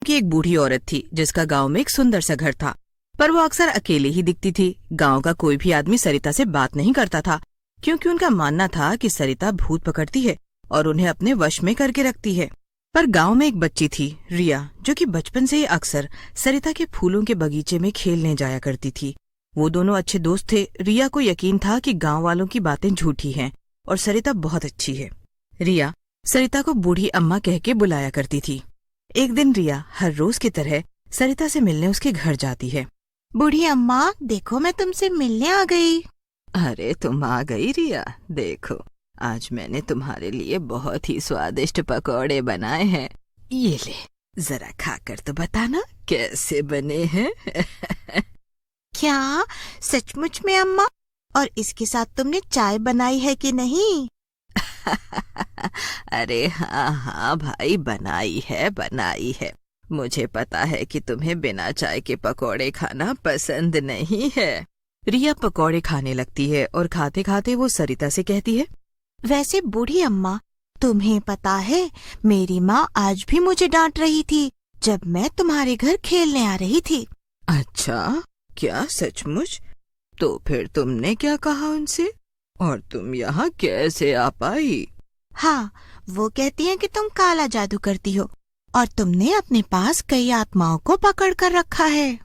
कि एक बूढ़ी औरत थी जिसका गांव में एक सुंदर सा घर था, पर वो अक्सर अकेले ही दिखती थी। गांव का कोई भी आदमी सरिता से बात नहीं करता था, क्योंकि उनका मानना था कि सरिता भूत पकड़ती है और उन्हें अपने वश में करके रखती है। पर गांव में एक बच्ची थी, रिया, जो कि बचपन से ही अक्सर सरिता के फूलों के बगीचे में खेलने जाया करती थी। वो दोनों अच्छे दोस्त थे। रिया को यकीन था कि गांव वालों की बातें झूठी हैं और सरिता बहुत अच्छी है। रिया सरिता को बूढ़ी अम्मा कह के बुलाया करती थी। एक दिन रिया हर रोज की तरह सरिता से मिलने उसके घर जाती है। बूढ़ी अम्मा, देखो मैं तुमसे मिलने आ गई। अरे तुम आ गई रिया, देखो आज मैंने तुम्हारे लिए बहुत ही स्वादिष्ट पकौड़े बनाए हैं। ये ले, जरा खाकर तो बताना कैसे बने हैं। क्या सचमुच में अम्मा? और इसके साथ तुमने चाय बनाई है कि नहीं? अरे हाँ हाँ भाई, बनाई है। मुझे पता है कि तुम्हें बिना चाय के पकौड़े खाना पसंद नहीं है। रिया पकौड़े खाने लगती है और खाते खाते वो सरिता से कहती है, वैसे बूढ़ी अम्मा, तुम्हें पता है मेरी माँ आज भी मुझे डांट रही थी जब मैं तुम्हारे घर खेलने आ रही थी। अच्छा, क्या सचमुच? तो फिर तुमने क्या कहा उनसे और तुम यहाँ कैसे आ पाई? हाँ, वो कहती हैं कि तुम काला जादू करती हो और तुमने अपने पास कई आत्माओं को पकड़ कर रखा है।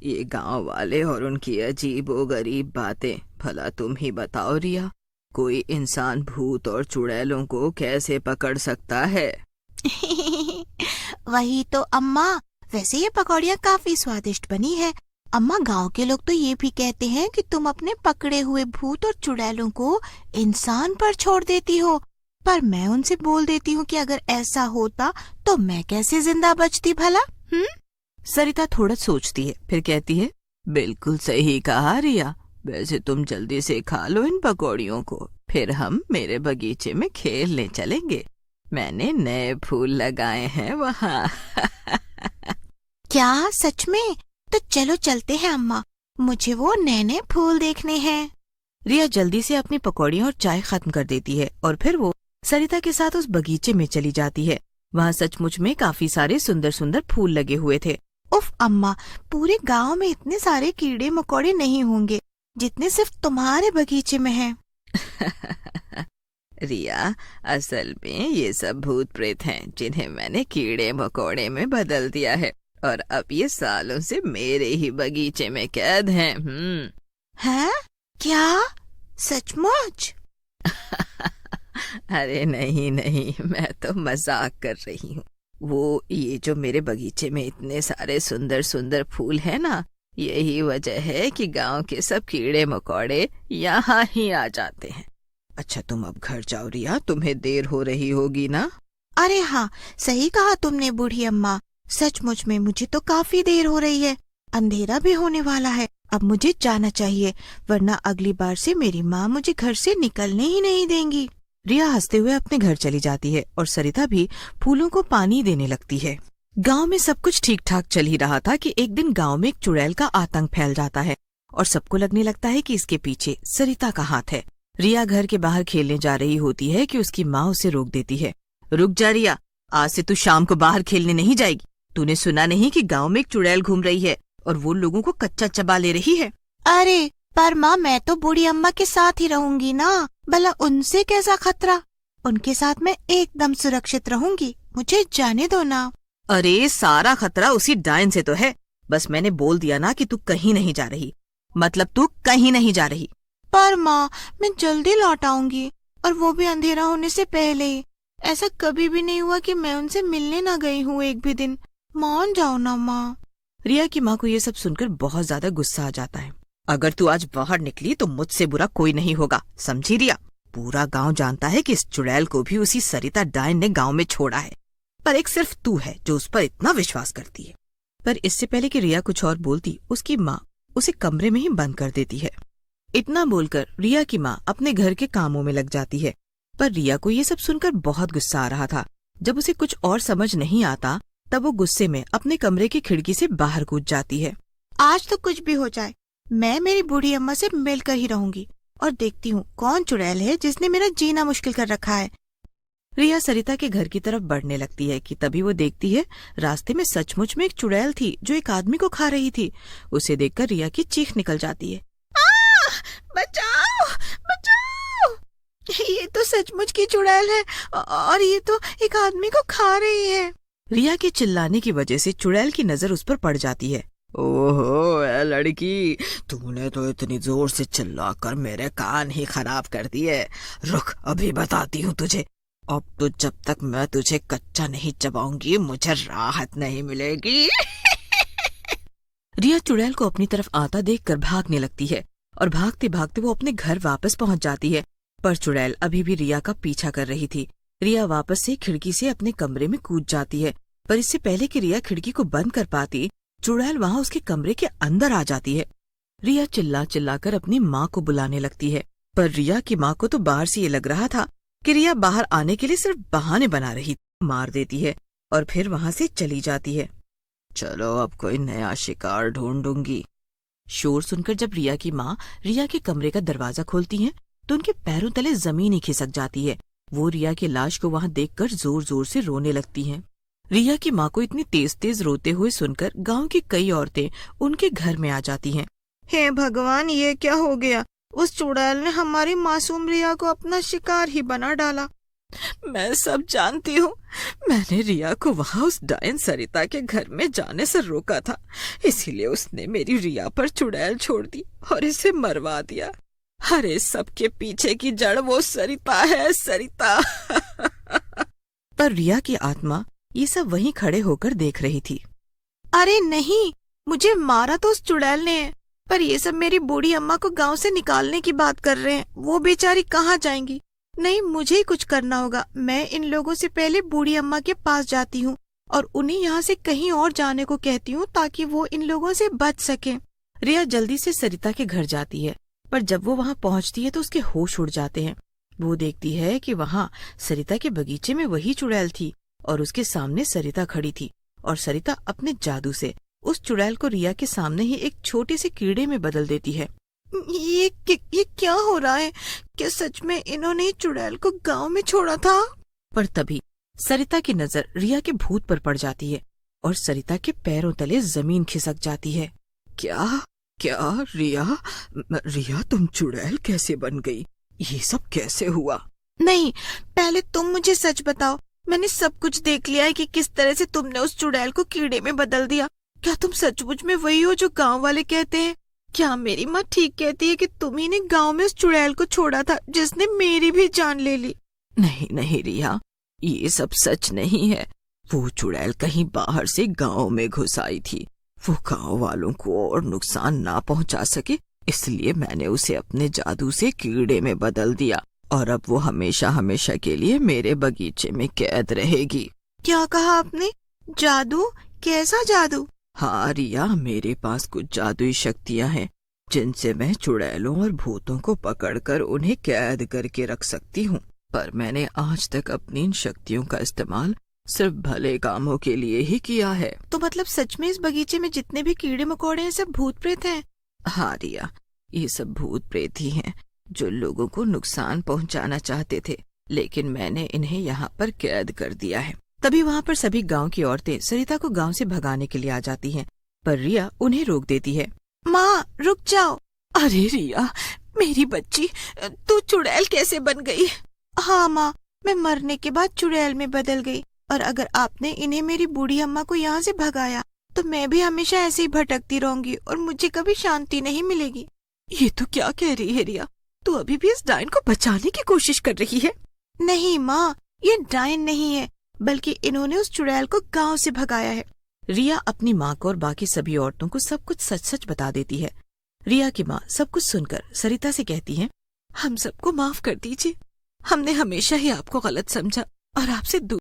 ये गांव वाले और उनकी अजीबोगरीब बातें। भला तुम ही बताओ रिया, कोई इंसान भूत और चुड़ैलों को कैसे पकड़ सकता है? वही तो अम्मा। वैसे ये पकौड़ियाँ काफी स्वादिष्ट बनी है। अम्मा, गांव के लोग तो ये भी कहते हैं कि तुम अपने पकड़े हुए भूत और चुड़ैलों को इंसान पर छोड़ देती हो, पर मैं उनसे बोल देती हूँ कि अगर ऐसा होता तो मैं कैसे जिंदा बचती भला? सरिता थोड़ा सोचती है, फिर कहती है, बिल्कुल सही कहा रिया। वैसे तुम जल्दी से खा लो इन पकौड़ियों को, फिर हम मेरे बगीचे में खेलने चलेंगे। मैंने नए फूल लगाए हैं वहाँ। क्या सच में? तो चलो चलते हैं अम्मा, मुझे वो नए नए फूल देखने हैं। रिया जल्दी से अपनी पकौड़ियाँ और चाय खत्म कर देती है और फिर वो सरिता के साथ उस बगीचे में चली जाती है। वहाँ सचमुच में काफी सारे सुंदर सुंदर फूल लगे हुए थे। उफ अम्मा, पूरे गांव में इतने सारे कीड़े मकोड़े नहीं होंगे जितने सिर्फ तुम्हारे बगीचे में हैं। रिया, असल में ये सब भूत प्रेत हैं जिन्हें मैंने कीड़े मकोड़े में बदल दिया है और अब ये सालों से मेरे ही बगीचे में कैद हैं। हैं? क्या सचमुच? अरे नहीं, मैं तो मजाक कर रही हूँ। वो ये जो मेरे बगीचे में इतने सारे सुंदर सुंदर फूल हैं ना, यही वजह है कि गांव के सब कीड़े मकोड़े यहाँ ही आ जाते हैं। अच्छा तुम अब घर जाओ रिया, तुम्हें देर हो रही होगी ना? अरे हाँ, सही कहा तुमने बूढ़ी अम्मा। सचमुच में मुझे तो काफी देर हो रही है, अंधेरा भी होने वाला है। अब मुझे जाना चाहिए, वरना अगली बार से मेरी माँ मुझे घर से निकलने ही नहीं देंगी। रिया हंसते हुए अपने घर चली जाती है और सरिता भी फूलों को पानी देने लगती है। गांव में सब कुछ ठीक ठाक चल ही रहा था कि एक दिन गांव में एक चुड़ैल का आतंक फैल जाता है और सबको लगने लगता है कि इसके पीछे सरिता का हाथ है। रिया घर के बाहर खेलने जा रही होती है कि उसकी माँ उसे रोक देती है। रुक जा रिया, आज से तू शाम को बाहर खेलने नहीं जाएगी। तूने सुना नहीं कि गांव में एक चुड़ैल घूम रही है और वो लोगों को कच्चा चबा ले रही है? अरे पर माँ, मैं तो बूढ़ी अम्मा के साथ ही रहूंगी ना, भला उनसे कैसा खतरा? उनके साथ मैं एकदम सुरक्षित रहूंगी, मुझे जाने दो ना। अरे सारा खतरा उसी डायन से तो है। बस मैंने बोल दिया ना कि तू कहीं नहीं जा रही, मतलब तू कहीं नहीं जा रही। पर माँ, मैं जल्दी लौट आऊंगी, और वो भी अंधेरा होने से पहले ही। ऐसा कभी भी नहीं हुआ कि मैं उनसे मिलने न गई हूँ एक भी दिन। मान जाओ ना माँ। रिया की माँ को ये सब सुनकर बहुत ज्यादा गुस्सा आ जाता है। अगर तू आज बाहर निकली तो मुझसे बुरा कोई नहीं होगा, समझी रिया? पूरा गांव जानता है कि इस चुड़ैल को भी उसी सरिता डायन ने गांव में छोड़ा है, पर एक सिर्फ तू है जो उस पर इतना विश्वास करती है। पर इससे पहले कि रिया कुछ और बोलती, उसकी माँ उसे कमरे में ही बंद कर देती है। इतना बोलकर रिया की माँ अपने घर के कामों में लग जाती है। पर रिया को ये सब सुनकर बहुत गुस्सा आ रहा था। जब उसे कुछ और समझ नहीं आता तब वो गुस्से में अपने कमरे की खिड़की से बाहर कूद जाती है। आज तो कुछ भी हो जाए, मैं मेरी बूढ़ी अम्मा से मिलकर ही रहूंगी और देखती हूँ कौन चुड़ैल है जिसने मेरा जीना मुश्किल कर रखा है। रिया सरिता के घर की तरफ बढ़ने लगती है कि तभी वो देखती है रास्ते में सचमुच में एक चुड़ैल थी जो एक आदमी को खा रही थी। उसे देखकर रिया की चीख निकल जाती है। बचाओ बचाओ, ये तो सचमुच की चुड़ैल है और ये तो एक आदमी को खा रही है। रिया के चिल्लाने की वजह से चुड़ैल की नजर उस पर पड़ जाती है। ओहो ए लड़की, तूने तो इतनी जोर से चिल्लाकर मेरे कान ही खराब कर दिए। रुक, अभी बताती हूँ तुझे। अब तो जब तक मैं तुझे कच्चा नहीं चबाऊंगी मुझे राहत नहीं मिलेगी। रिया चुड़ैल को अपनी तरफ आता देखकर भागने लगती है और भागते भागते वो अपने घर वापस पहुंच जाती है। पर चुड़ैल अभी भी रिया का पीछा कर रही थी। रिया वापस से खिड़की से अपने कमरे में कूद जाती है, पर इससे पहले कि रिया खिड़की को बंद कर पाती, चुड़ैल वहां उसके कमरे के अंदर आ जाती है। रिया चिल्ला चिल्लाकर अपनी माँ को बुलाने लगती है, पर रिया की माँ को तो बाहर से ये लग रहा था कि रिया बाहर आने के लिए सिर्फ बहाने बना रही। मार देती है और फिर वहां से चली जाती है। चलो अब कोई नया शिकार ढूंढूंगी। शोर सुनकर जब रिया की माँ रिया के कमरे का दरवाजा खोलती है तो उनके पैरों तले जमीन ही खिसक जाती है। वो रिया की लाश को वहां देखकर जोर जोर से रोने लगती हैं। रिया की माँ को इतनी तेज तेज रोते हुए सुनकर गांव की कई औरतें उनके घर में आ जाती हैं। हे भगवान, ये क्या हो गया? उस चुड़ैल ने हमारी मासूम रिया को अपना शिकार ही बना डाला। मैं सब जानती हूँ। मैंने रिया को वहाँ उस डायन सरिता के घर में जाने से रोका था, इसीलिए उसने मेरी रिया पर चुड़ैल छोड़ दी और इसे मरवा दिया। अरे सबके पीछे की जड़ वो सरिता है, सरिता। पर रिया की आत्मा ये सब वहीं खड़े होकर देख रही थी। अरे नहीं, मुझे मारा तो उस चुड़ैल ने है, पर ये सब मेरी बूढ़ी अम्मा को गांव से निकालने की बात कर रहे हैं। वो बेचारी कहाँ जाएंगी? नहीं, मुझे ही कुछ करना होगा। मैं इन लोगों से पहले बूढ़ी अम्मा के पास जाती हूँ और उन्हें यहाँ से कहीं और जाने को कहती हूँ ताकि वो इन लोगों से बच सके। रिया जल्दी से सरिता के घर जाती है, पर जब वो वहाँ पहुँचती है तो उसके होश उड़ जाते हैं। वो देखती है कि वहाँ सरिता के बगीचे में वही चुड़ैल थी और उसके सामने सरिता खड़ी थी और सरिता अपने जादू से उस चुड़ैल को रिया के सामने ही एक छोटे से कीड़े में बदल देती है। ये क्या हो रहा है? क्या सच में इन्होंने चुड़ैल को गांव में छोड़ा था? पर तभी सरिता की नजर रिया के भूत पर पड़ जाती है और सरिता के पैरों तले जमीन खिसक जाती है। क्या क्या रिया तुम चुड़ैल कैसे बन गई? ये सब कैसे हुआ? नहीं, पहले तुम मुझे सच बताओ। मैंने सब कुछ देख लिया है कि किस तरह से तुमने उस चुड़ैल को कीड़े में बदल दिया। क्या तुम सचमुच में वही हो जो गांव वाले कहते हैं? क्या मेरी माँ ठीक कहती है कि तुम ही ने गांव में उस चुड़ैल को छोड़ा था जिसने मेरी भी जान ले ली? नहीं नहीं रिया, ये सब सच नहीं है। वो चुड़ैल कहीं बाहर से गांव में घुस आई थी। वो गांव वालों को और नुकसान ना पहुंचा सके, इसलिए मैंने उसे अपने जादू से कीड़े में बदल दिया और अब वो हमेशा हमेशा के लिए मेरे बगीचे में कैद रहेगी। क्या कहा आपने? जादू? कैसा जादू? हाँ रिया, मेरे पास कुछ जादुई शक्तियाँ हैं जिनसे मैं चुड़ैलों और भूतों को पकड़कर उन्हें कैद करके रख सकती हूँ। पर मैंने आज तक अपनी इन शक्तियों का इस्तेमाल सिर्फ भले कामों के लिए ही किया है। तो मतलब सच में इस बगीचे में जितने भी कीड़े मकोड़े हैं सब भूत प्रेत हैं? हाँ रिया, ये सब भूत प्रेत ही हैं जो लोगों को नुकसान पहुंचाना चाहते थे, लेकिन मैंने इन्हें यहाँ पर कैद कर दिया है। तभी वहाँ पर सभी गांव की औरतें सरिता को गांव से भगाने के लिए आ जाती हैं, पर रिया उन्हें रोक देती है। माँ रुक जाओ। अरे रिया मेरी बच्ची, तू चुड़ैल कैसे बन गई? हाँ माँ, मैं मरने के बाद चुड़ैल में बदल गई और अगर आपने इन्हें मेरी बूढ़ी अम्मा को यहाँ से भगाया तो मैं भी हमेशा ऐसे ही भटकती रहूंगी और मुझे कभी शांति नहीं मिलेगी। ये तो क्या कह रही है रिया? तू अभी भी इस डायन को बचाने की कोशिश कर रही है? नहीं माँ, ये डायन नहीं है, बल्कि इन्होंने उस चुड़ैल को गांव से भगाया है। रिया अपनी माँ को और बाकी सभी औरतों को सब कुछ सच सच बता देती है। रिया की माँ सब कुछ सुनकर सरिता से कहती है, हम सबको माफ कर दीजिए। हमने हमेशा ही आपको गलत समझा और आपसे